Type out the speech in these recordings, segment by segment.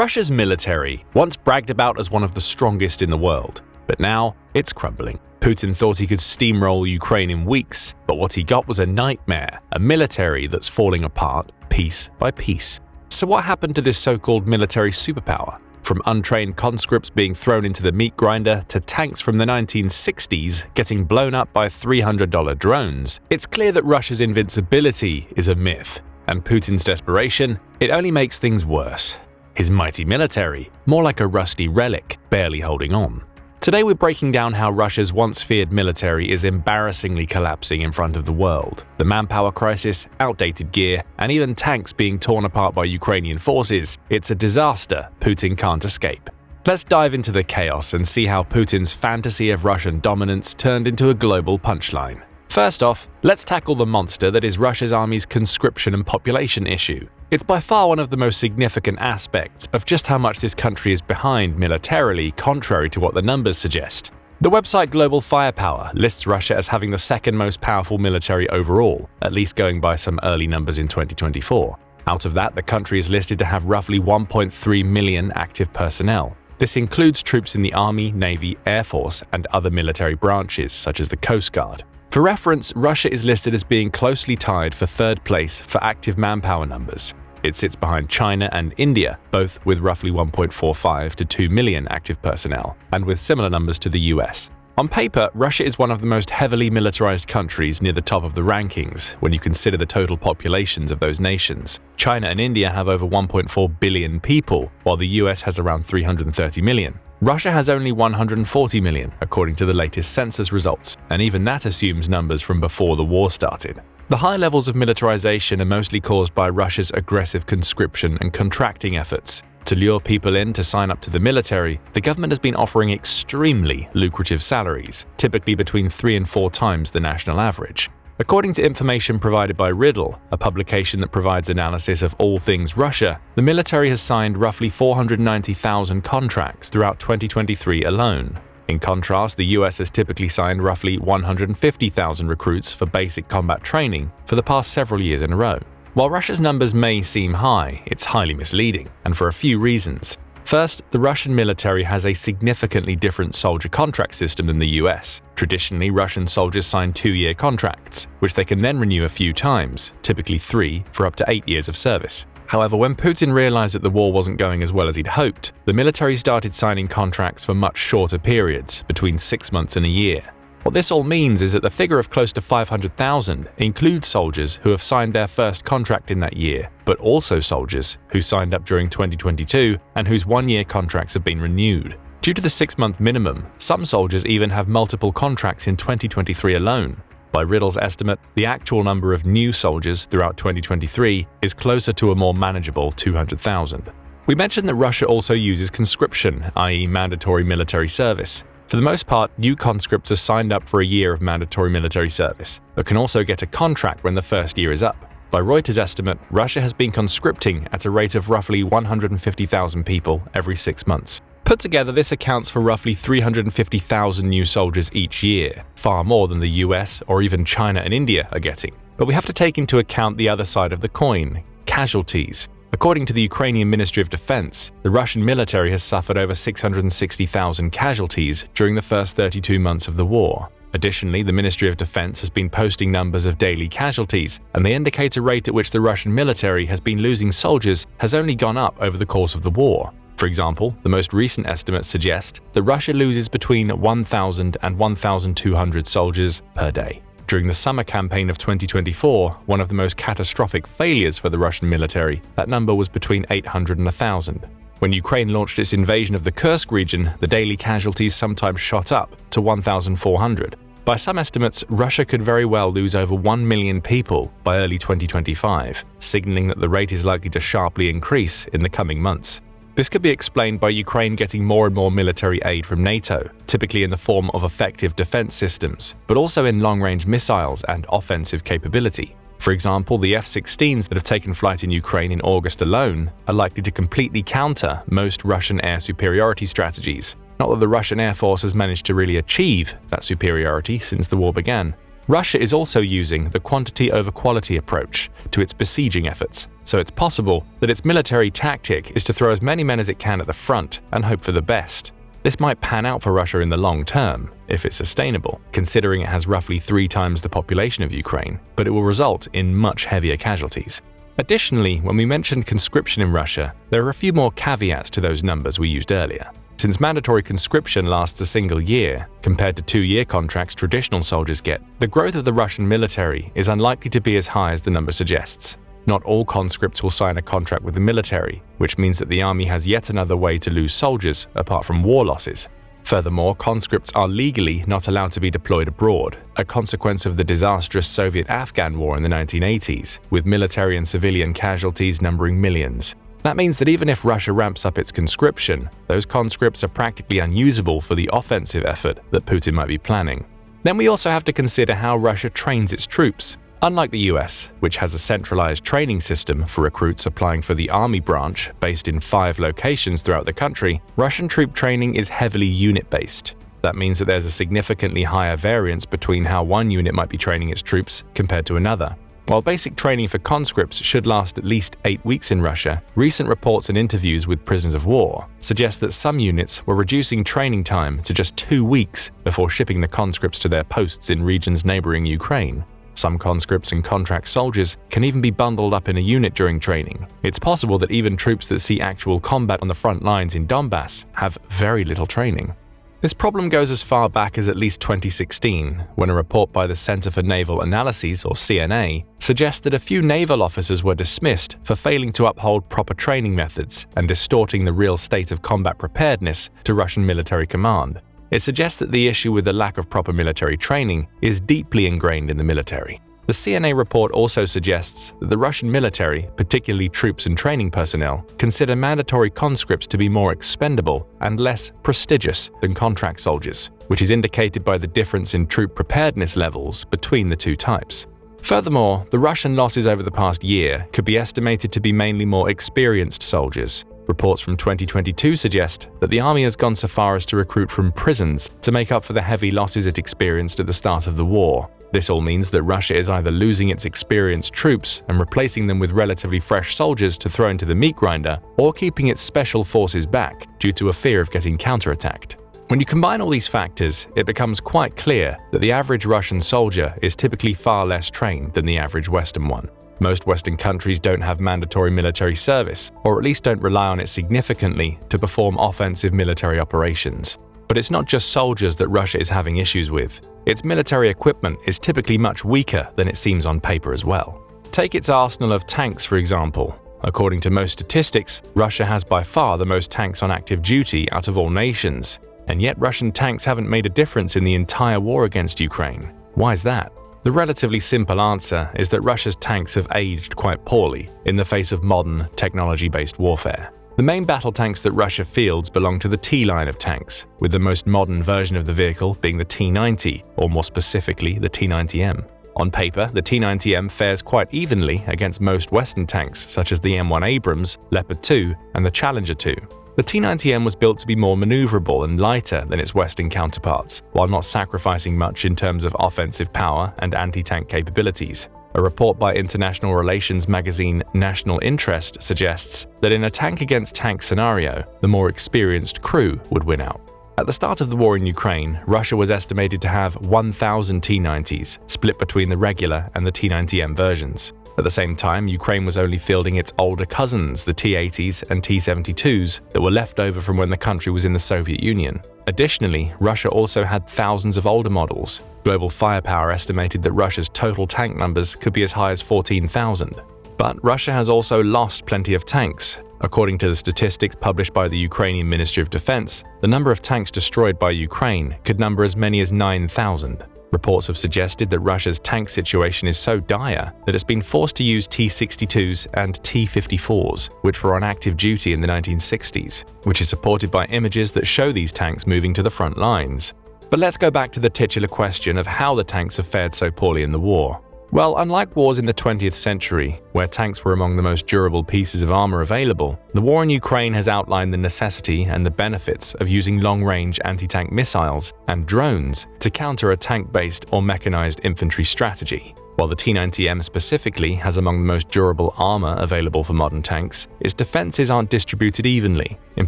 Russia's military once bragged about as one of the strongest in the world, but now it's crumbling. Putin thought he could steamroll Ukraine in weeks, but what he got was a nightmare, a military that's falling apart piece by piece. So what happened to this so-called military superpower? From untrained conscripts being thrown into the meat grinder to tanks from the 1960s getting blown up by $300 drones, it's clear that Russia's invincibility is a myth, and Putin's desperation, it only makes things worse. His mighty military, more like a rusty relic, barely holding on. Today we're breaking down how Russia's once-feared military is embarrassingly collapsing in front of the world. The manpower crisis, outdated gear, and even tanks being torn apart by Ukrainian forces, it's a disaster Putin can't escape. Let's dive into the chaos and see how Putin's fantasy of Russian dominance turned into a global punchline. First off, let's tackle the monster that is Russia's army's conscription and population issue. It's by far one of the most significant aspects of just how much this country is behind militarily, contrary to what the numbers suggest. The website Global Firepower lists Russia as having the second most powerful military overall, at least going by some early numbers in 2024. Out of that, the country is listed to have roughly 1.3 million active personnel. This includes troops in the Army, Navy, Air Force, and other military branches, such as the Coast Guard. For reference, Russia is listed as being closely tied for third place for active manpower numbers. It sits behind China and India, both with roughly 1.45 to 2 million active personnel, and with similar numbers to the US. On paper, Russia is one of the most heavily militarized countries near the top of the rankings when you consider the total populations of those nations. China and India have over 1.4 billion people, while the US has around 330 million. Russia has only 140 million, according to the latest census results, and even that assumes numbers from before the war started. The high levels of militarization are mostly caused by Russia's aggressive conscription and contracting efforts. To lure people in to sign up to the military, the government has been offering extremely lucrative salaries, typically between 3 and 4 times the national average. According to information provided by Riddle, a publication that provides analysis of all things Russia, the military has signed roughly 490,000 contracts throughout 2023 alone. In contrast, the US has typically signed roughly 150,000 recruits for basic combat training for the past several years in a row. While Russia's numbers may seem high, it's highly misleading, and for a few reasons. First, the Russian military has a significantly different soldier contract system than the US. Traditionally, Russian soldiers sign 2-year contracts, which they can then renew a few times, typically 3 for up to 8 years of service. However, when Putin realized that the war wasn't going as well as he'd hoped, the military started signing contracts for much shorter periods, between 6 months and a year. What this all means is that the figure of close to 500,000 includes soldiers who have signed their first contract in that year, but also soldiers who signed up during 2022 and whose 1-year contracts have been renewed. Due to the 6-month minimum, some soldiers even have multiple contracts in 2023 alone. By Riddle's estimate, the actual number of new soldiers throughout 2023 is closer to a more manageable 200,000. We mentioned that Russia also uses conscription, i.e. mandatory military service. For the most part, new conscripts are signed up for a year of mandatory military service, but can also get a contract when the first year is up. By Reuters' estimate, Russia has been conscripting at a rate of roughly 150,000 people every 6 months. Put together, this accounts for roughly 350,000 new soldiers each year, far more than the US or even China and India are getting. But we have to take into account the other side of the coin: casualties. According to the Ukrainian Ministry of Defense, the Russian military has suffered over 660,000 casualties during the first 32 months of the war. Additionally, the Ministry of Defense has been posting numbers of daily casualties, and they indicate a rate at which the Russian military has been losing soldiers has only gone up over the course of the war. For example, the most recent estimates suggest that Russia loses between 1,000 and 1,200 soldiers per day. During the summer campaign of 2024, one of the most catastrophic failures for the Russian military, that number was between 800 and 1,000. When Ukraine launched its invasion of the Kursk region, the daily casualties sometimes shot up to 1,400. By some estimates, Russia could very well lose over 1 million people by early 2025, signaling that the rate is likely to sharply increase in the coming months. This could be explained by Ukraine getting more and more military aid from NATO, typically in the form of effective defense systems, but also in long-range missiles and offensive capability. For example, the F-16s that have taken flight in Ukraine in August alone are likely to completely counter most Russian air superiority strategies. Not that the Russian Air Force has managed to really achieve that superiority since the war began. Russia is also using the quantity over quality approach to its besieging efforts, so it's possible that its military tactic is to throw as many men as it can at the front and hope for the best. This might pan out for Russia in the long term, if it's sustainable, considering it has roughly 3 times the population of Ukraine, but it will result in much heavier casualties. Additionally, when we mentioned conscription in Russia, there are a few more caveats to those numbers we used earlier. Since mandatory conscription lasts a single year, compared to 2-year contracts traditional soldiers get, the growth of the Russian military is unlikely to be as high as the number suggests. Not all conscripts will sign a contract with the military, which means that the army has yet another way to lose soldiers apart from war losses. Furthermore, conscripts are legally not allowed to be deployed abroad, a consequence of the disastrous Soviet-Afghan War in the 1980s, with military and civilian casualties numbering millions. That means that even if Russia ramps up its conscription, those conscripts are practically unusable for the offensive effort that Putin might be planning. Then we also have to consider how Russia trains its troops. Unlike the US, which has a centralized training system for recruits applying for the army branch based in 5 locations throughout the country, Russian troop training is heavily unit-based. That means that there's a significantly higher variance between how one unit might be training its troops compared to another. While basic training for conscripts should last at least 8 weeks in Russia, recent reports and interviews with prisoners of war suggest that some units were reducing training time to just 2 weeks before shipping the conscripts to their posts in regions neighboring Ukraine. Some conscripts and contract soldiers can even be bundled up in a unit during training. It's possible that even troops that see actual combat on the front lines in Donbass have very little training. This problem goes as far back as at least 2016, when a report by the Center for Naval Analyses, or CNA, suggests that a few naval officers were dismissed for failing to uphold proper training methods and distorting the real state of combat preparedness to Russian military command. It suggests that the issue with the lack of proper military training is deeply ingrained in the military. The CNA report also suggests that the Russian military, particularly troops and training personnel, consider mandatory conscripts to be more expendable and less prestigious than contract soldiers, which is indicated by the difference in troop preparedness levels between the 2 types. Furthermore, the Russian losses over the past year could be estimated to be mainly more experienced soldiers. Reports from 2022 suggest that the army has gone so far as to recruit from prisons to make up for the heavy losses it experienced at the start of the war. This all means that Russia is either losing its experienced troops and replacing them with relatively fresh soldiers to throw into the meat grinder, or keeping its special forces back due to a fear of getting counterattacked. When you combine all these factors, it becomes quite clear that the average Russian soldier is typically far less trained than the average Western one. Most Western countries don't have mandatory military service, or at least don't rely on it significantly to perform offensive military operations. But it's not just soldiers that Russia is having issues with. Its military equipment is typically much weaker than it seems on paper as well. Take its arsenal of tanks, for example. According to most statistics, Russia has by far the most tanks on active duty out of all nations. And yet Russian tanks haven't made a difference in the entire war against Ukraine. Why is that? The relatively simple answer is that Russia's tanks have aged quite poorly in the face of modern, technology-based warfare. The main battle tanks that Russia fields belong to the T line of tanks, with the most modern version of the vehicle being the T-90, or more specifically, the T-90M. On paper, the T-90M fares quite evenly against most Western tanks such as the M1 Abrams, Leopard 2, and the Challenger 2. The T-90M was built to be more maneuverable and lighter than its Western counterparts, while not sacrificing much in terms of offensive power and anti-tank capabilities. A report by international relations magazine National Interest suggests that in a tank-against-tank scenario, the more experienced crew would win out. At the start of the war in Ukraine, Russia was estimated to have 1,000 T-90s, split between the regular and the T-90M versions. At the same time, Ukraine was only fielding its older cousins, the T-80s and T-72s, that were left over from when the country was in the Soviet Union. Additionally, Russia also had thousands of older models. Global Firepower estimated that Russia's total tank numbers could be as high as 14,000. But Russia has also lost plenty of tanks. According to the statistics published by the Ukrainian Ministry of Defense, the number of tanks destroyed by Ukraine could number as many as 9,000. Reports have suggested that Russia's tank situation is so dire that it's been forced to use T-62s and T-54s, which were on active duty in the 1960s, which is supported by images that show these tanks moving to the front lines. But let's go back to the titular question of how the tanks have fared so poorly in the war. Well, unlike wars in the 20th century, where tanks were among the most durable pieces of armor available, the war in Ukraine has outlined the necessity and the benefits of using long-range anti-tank missiles and drones to counter a tank-based or mechanized infantry strategy. While the T-90M specifically has among the most durable armor available for modern tanks, its defenses aren't distributed evenly. In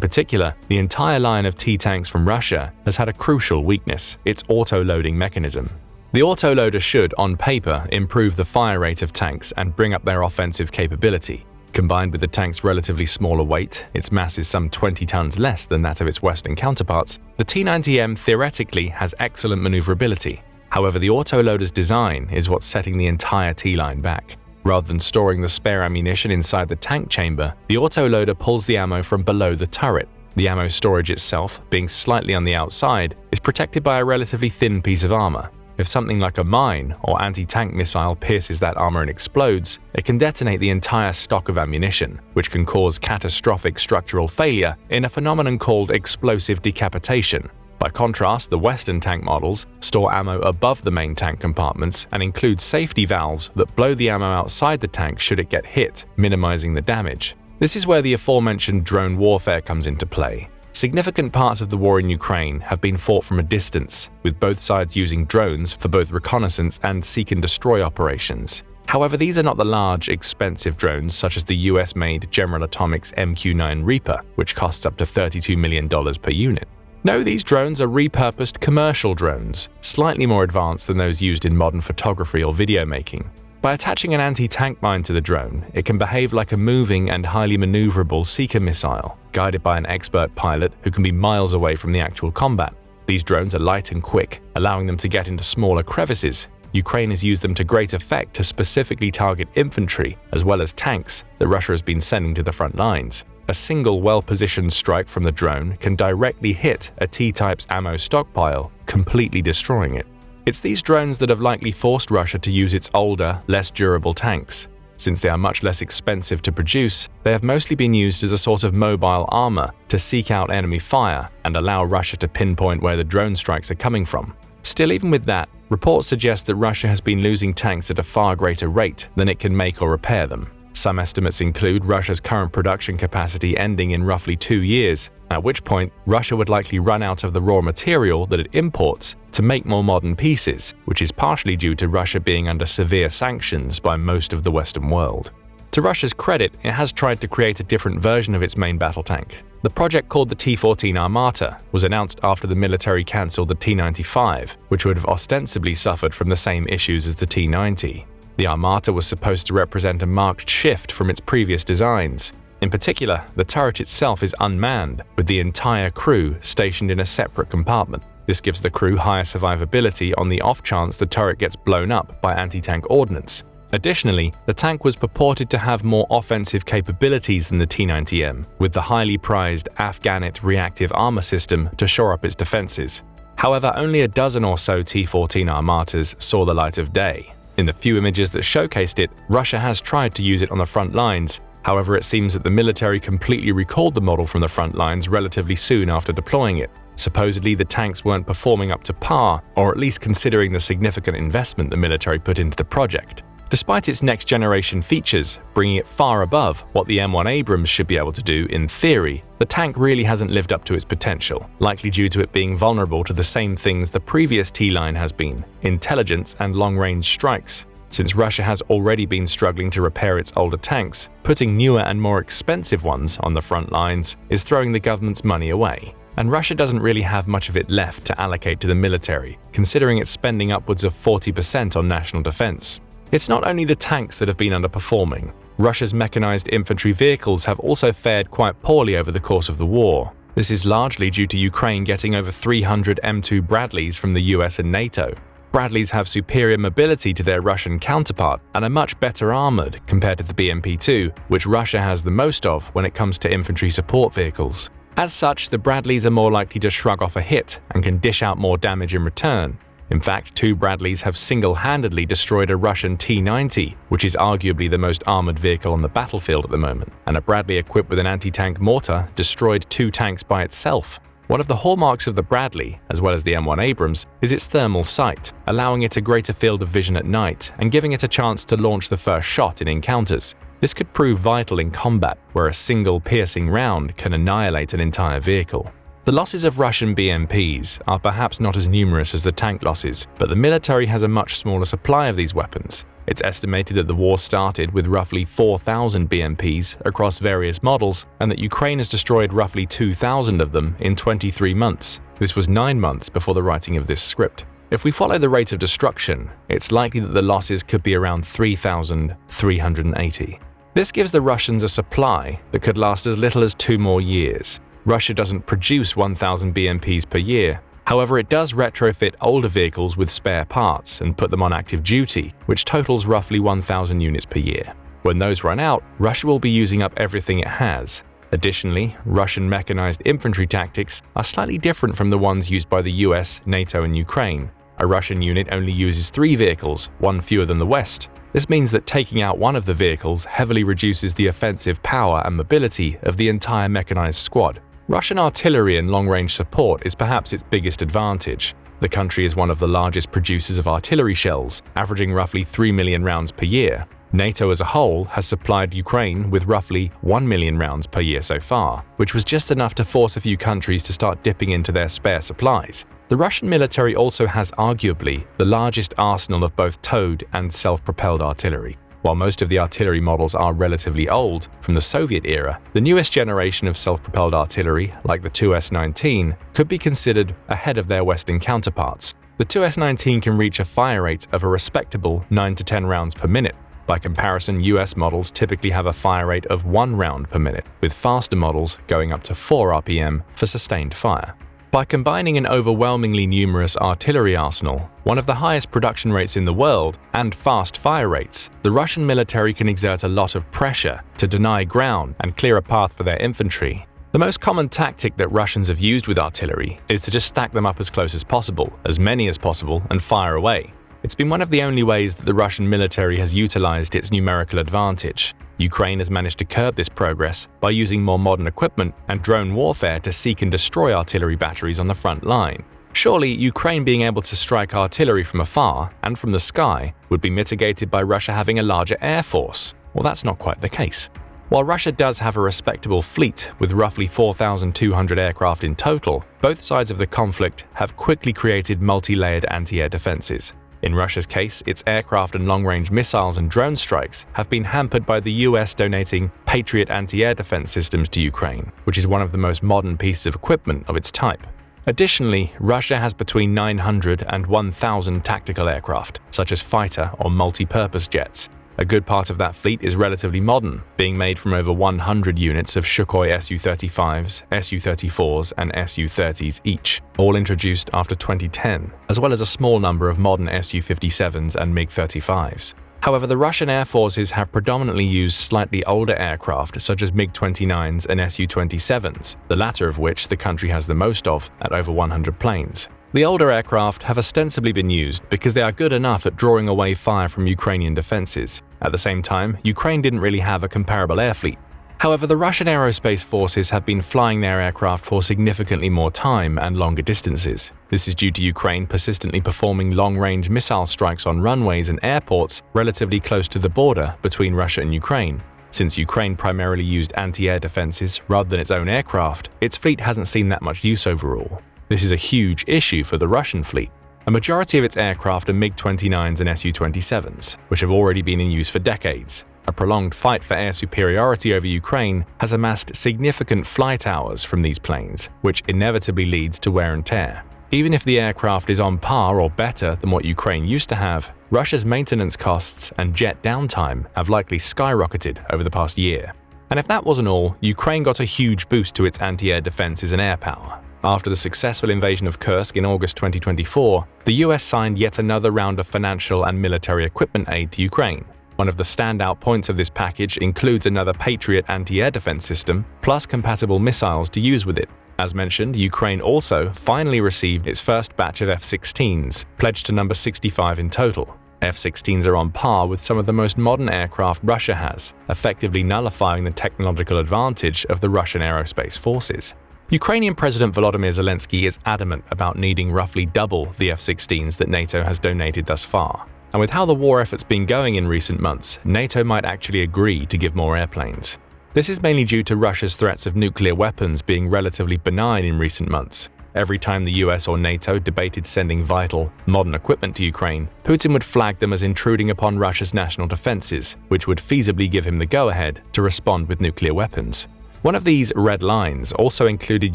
particular, the entire line of T-tanks from Russia has had a crucial weakness: its auto-loading mechanism. The autoloader should, on paper, improve the fire rate of tanks and bring up their offensive capability. Combined with the tank's relatively smaller weight, its mass is some 20 tons less than that of its Western counterparts, the T-90M theoretically has excellent maneuverability. However, the autoloader's design is what's setting the entire T-line back. Rather than storing the spare ammunition inside the tank chamber, the autoloader pulls the ammo from below the turret. The ammo storage itself, being slightly on the outside, is protected by a relatively thin piece of armor. If something like a mine or anti-tank missile pierces that armor and explodes, it can detonate the entire stock of ammunition, which can cause catastrophic structural failure in a phenomenon called explosive decapitation. By contrast, the Western tank models store ammo above the main tank compartments and include safety valves that blow the ammo outside the tank should it get hit, minimizing the damage. This is where the aforementioned drone warfare comes into play. Significant parts of the war in Ukraine have been fought from a distance, with both sides using drones for both reconnaissance and seek-and-destroy operations. However, these are not the large, expensive drones such as the US-made General Atomics MQ-9 Reaper, which costs up to $32 million per unit. No, these drones are repurposed commercial drones, slightly more advanced than those used in modern photography or video making. By attaching an anti-tank mine to the drone, it can behave like a moving and highly maneuverable seeker missile, guided by an expert pilot who can be miles away from the actual combat. These drones are light and quick, allowing them to get into smaller crevices. Ukraine has used them to great effect to specifically target infantry as well as tanks that Russia has been sending to the front lines. A single well-positioned strike from the drone can directly hit a T-type's ammo stockpile, completely destroying it. It's these drones that have likely forced Russia to use its older, less durable tanks. Since they are much less expensive to produce, they have mostly been used as a sort of mobile armor to seek out enemy fire and allow Russia to pinpoint where the drone strikes are coming from. Still, even with that, reports suggest that Russia has been losing tanks at a far greater rate than it can make or repair them. Some estimates include Russia's current production capacity ending in roughly 2 years, at which point Russia would likely run out of the raw material that it imports to make more modern pieces, which is partially due to Russia being under severe sanctions by most of the Western world. To Russia's credit, it has tried to create a different version of its main battle tank. The project, called the T-14 Armata, was announced after the military cancelled the T-95, which would have ostensibly suffered from the same issues as the T-90. The Armata was supposed to represent a marked shift from its previous designs. In particular, the turret itself is unmanned, with the entire crew stationed in a separate compartment. This gives the crew higher survivability on the off chance the turret gets blown up by anti-tank ordnance. Additionally, the tank was purported to have more offensive capabilities than the T-90M, with the highly prized Afghanit reactive armor system to shore up its defenses. However, only a dozen or so T-14 Armatas saw the light of day. In the few images that showcased it, Russia has tried to use it on the front lines. However, it seems that the military completely recalled the model from the front lines relatively soon after deploying it. Supposedly, the tanks weren't performing up to par, or at least considering the significant investment the military put into the project. Despite its next-generation features, bringing it far above what the M1 Abrams should be able to do in theory, the tank really hasn't lived up to its potential, likely due to it being vulnerable to the same things the previous T-line has been: intelligence and long-range strikes. Since Russia has already been struggling to repair its older tanks, putting newer and more expensive ones on the front lines is throwing the government's money away. And Russia doesn't really have much of it left to allocate to the military, considering it's spending upwards of 40% on national defense. It's not only the tanks that have been underperforming. Russia's mechanized infantry vehicles have also fared quite poorly over the course of the war. This is largely due to Ukraine getting over 300 M2 Bradleys from the US and NATO. Bradleys have superior mobility to their Russian counterpart and are much better armored compared to the BMP-2, which Russia has the most of when it comes to infantry support vehicles. As such, the Bradleys are more likely to shrug off a hit and can dish out more damage in return. In fact, 2 Bradleys have single-handedly destroyed a Russian T-90, which is arguably the most armored vehicle on the battlefield at the moment, and a Bradley equipped with an anti-tank mortar destroyed 2 tanks by itself. One of the hallmarks of the Bradley, as well as the M1 Abrams, is its thermal sight, allowing it a greater field of vision at night and giving it a chance to launch the first shot in encounters. This could prove vital in combat, where a single piercing round can annihilate an entire vehicle. The losses of Russian BMPs are perhaps not as numerous as the tank losses, but the military has a much smaller supply of these weapons. It's estimated that the war started with roughly 4,000 BMPs across various models, and that Ukraine has destroyed roughly 2,000 of them in 23 months. This was 9 months before the writing of this script. If we follow the rate of destruction, it's likely that the losses could be around 3,380. This gives the Russians a supply that could last as little as 2 more years. Russia doesn't produce 1,000 BMPs per year. However, it does retrofit older vehicles with spare parts and put them on active duty, which totals roughly 1,000 units per year. When those run out, Russia will be using up everything it has. Additionally, Russian mechanized infantry tactics are slightly different from the ones used by the US, NATO, and Ukraine. A Russian unit only uses 3 vehicles, one fewer than the West. This means that taking out one of the vehicles heavily reduces the offensive power and mobility of the entire mechanized squad. Russian artillery and long-range support is perhaps its biggest advantage. The country is one of the largest producers of artillery shells, averaging roughly 3 million rounds per year. NATO as a whole has supplied Ukraine with roughly 1 million rounds per year so far, which was just enough to force a few countries to start dipping into their spare supplies. The Russian military also has arguably the largest arsenal of both towed and self-propelled artillery. While most of the artillery models are relatively old, from the Soviet era, the newest generation of self-propelled artillery, like the 2S-19, could be considered ahead of their Western counterparts. The 2S-19 can reach a fire rate of a respectable 9 to 10 rounds per minute. By comparison, US models typically have a fire rate of 1 round per minute, with faster models going up to 4 RPM for sustained fire. By combining an overwhelmingly numerous artillery arsenal, one of the highest production rates in the world, and fast fire rates, the Russian military can exert a lot of pressure to deny ground and clear a path for their infantry. The most common tactic that Russians have used with artillery is to just stack them up as close as possible, as many as possible, and fire away. It's been one of the only ways that the Russian military has utilized its numerical advantage. Ukraine has managed to curb this progress by using more modern equipment and drone warfare to seek and destroy artillery batteries on the front line. Surely, Ukraine being able to strike artillery from afar and from the sky would be mitigated by Russia having a larger air force. Well, that's not quite the case. While Russia does have a respectable fleet with roughly 4,200 aircraft in total, both sides of the conflict have quickly created multi-layered anti-air defenses. In Russia's case, its aircraft and long-range missiles and drone strikes have been hampered by the US donating Patriot anti-air defense systems to Ukraine, which is one of the most modern pieces of equipment of its type. Additionally, Russia has between 900 and 1,000 tactical aircraft, such as fighter or multi-purpose jets. A good part of that fleet is relatively modern, being made from over 100 units of Sukhoi Su-35s, Su-34s, and Su-30s each, all introduced after 2010, as well as a small number of modern Su-57s and MiG-35s. However, the Russian air forces have predominantly used slightly older aircraft such as MiG-29s and Su-27s, the latter of which the country has the most of, at over 100 planes. The older aircraft have ostensibly been used because they are good enough at drawing away fire from Ukrainian defenses. At the same time, Ukraine didn't really have a comparable air fleet. However, the Russian aerospace forces have been flying their aircraft for significantly more time and longer distances. This is due to Ukraine persistently performing long-range missile strikes on runways and airports relatively close to the border between Russia and Ukraine. Since Ukraine primarily used anti-air defenses rather than its own aircraft, its fleet hasn't seen that much use overall. This is a huge issue for the Russian fleet. A majority of its aircraft are MiG-29s and Su-27s, which have already been in use for decades. A prolonged fight for air superiority over Ukraine has amassed significant flight hours from these planes, which inevitably leads to wear and tear. Even if the aircraft is on par or better than what Ukraine used to have, Russia's maintenance costs and jet downtime have likely skyrocketed over the past year. And if that wasn't all, Ukraine got a huge boost to its anti-air defenses and air power. After the successful invasion of Kursk in August 2024, the US signed yet another round of financial and military equipment aid to Ukraine. One of the standout points of this package includes another Patriot anti-air defense system, plus compatible missiles to use with it. As mentioned, Ukraine also finally received its first batch of F-16s, pledged to number 65 in total. F-16s are on par with some of the most modern aircraft Russia has, effectively nullifying the technological advantage of the Russian aerospace forces. Ukrainian President Volodymyr Zelensky is adamant about needing roughly double the F-16s that NATO has donated thus far. And with how the war effort's been going in recent months, NATO might actually agree to give more airplanes. This is mainly due to Russia's threats of nuclear weapons being relatively benign in recent months. Every time the US or NATO debated sending vital, modern equipment to Ukraine, Putin would flag them as intruding upon Russia's national defenses, which would feasibly give him the go-ahead to respond with nuclear weapons. One of these red lines also included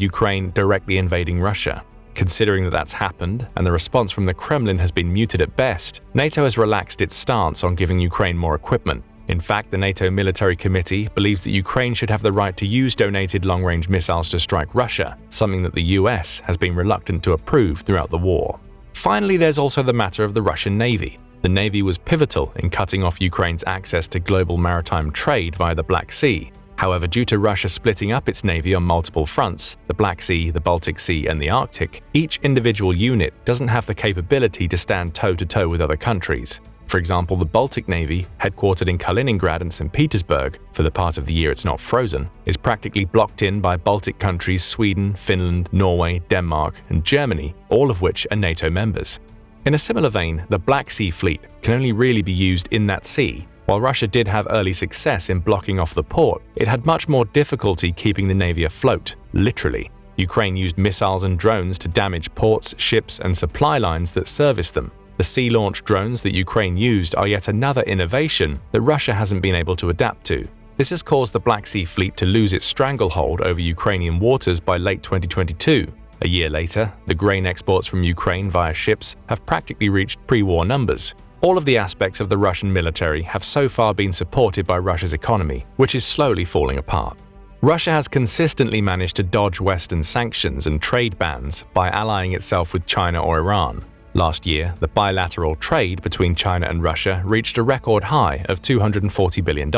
Ukraine directly invading Russia. Considering that that's happened, and the response from the Kremlin has been muted at best, NATO has relaxed its stance on giving Ukraine more equipment. In fact, the NATO Military Committee believes that Ukraine should have the right to use donated long-range missiles to strike Russia, something that the US has been reluctant to approve throughout the war. Finally, there's also the matter of the Russian Navy. The Navy was pivotal in cutting off Ukraine's access to global maritime trade via the Black Sea. However, due to Russia splitting up its navy on multiple fronts, the Black Sea, the Baltic Sea, and the Arctic, each individual unit doesn't have the capability to stand toe-to-toe with other countries. For example, the Baltic Navy, headquartered in Kaliningrad and St. Petersburg, for the part of the year it's not frozen, is practically blocked in by Baltic countries Sweden, Finland, Norway, Denmark, and Germany, all of which are NATO members. In a similar vein, the Black Sea Fleet can only really be used in that sea. While Russia did have early success in blocking off the port, it had much more difficulty keeping the navy afloat, literally. Ukraine used missiles and drones to damage ports, ships, and supply lines that serviced them. The sea-launched drones that Ukraine used are yet another innovation that Russia hasn't been able to adapt to. This has caused the Black Sea Fleet to lose its stranglehold over Ukrainian waters by late 2022. A year later, the grain exports from Ukraine via ships have practically reached pre-war numbers. All of the aspects of the Russian military have so far been supported by Russia's economy, which is slowly falling apart. Russia has consistently managed to dodge Western sanctions and trade bans by allying itself with China or Iran. Last year, the bilateral trade between China and Russia reached a record high of $240 billion,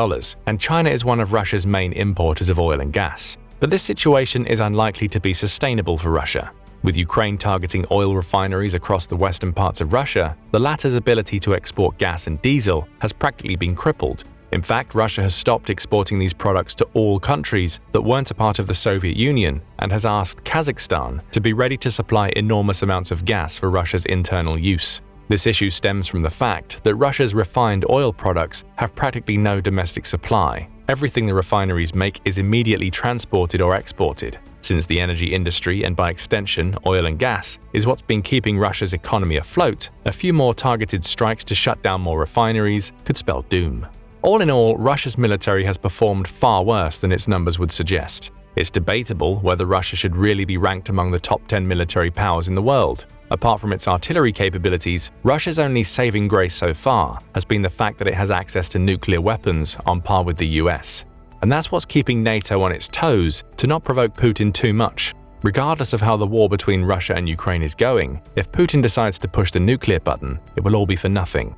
and China is one of Russia's main importers of oil and gas. But this situation is unlikely to be sustainable for Russia. With Ukraine targeting oil refineries across the western parts of Russia, the latter's ability to export gas and diesel has practically been crippled. In fact, Russia has stopped exporting these products to all countries that weren't a part of the Soviet Union and has asked Kazakhstan to be ready to supply enormous amounts of gas for Russia's internal use. This issue stems from the fact that Russia's refined oil products have practically no domestic supply. Everything the refineries make is immediately transported or exported. Since the energy industry, and by extension oil and gas, is what's been keeping Russia's economy afloat, a few more targeted strikes to shut down more refineries could spell doom. All in all, Russia's military has performed far worse than its numbers would suggest. It's debatable whether Russia should really be ranked among the top 10 military powers in the world. Apart from its artillery capabilities, Russia's only saving grace so far has been the fact that it has access to nuclear weapons on par with the US. And that's what's keeping NATO on its toes to not provoke Putin too much. Regardless of how the war between Russia and Ukraine is going, if Putin decides to push the nuclear button, it will all be for nothing.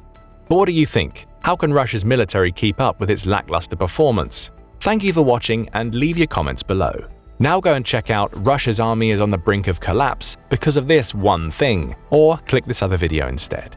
But what do you think? How can Russia's military keep up with its lackluster performance? Thank you for watching and leave your comments below. Now go and check out Russia's army is on the brink of collapse because of this one thing, or click this other video instead.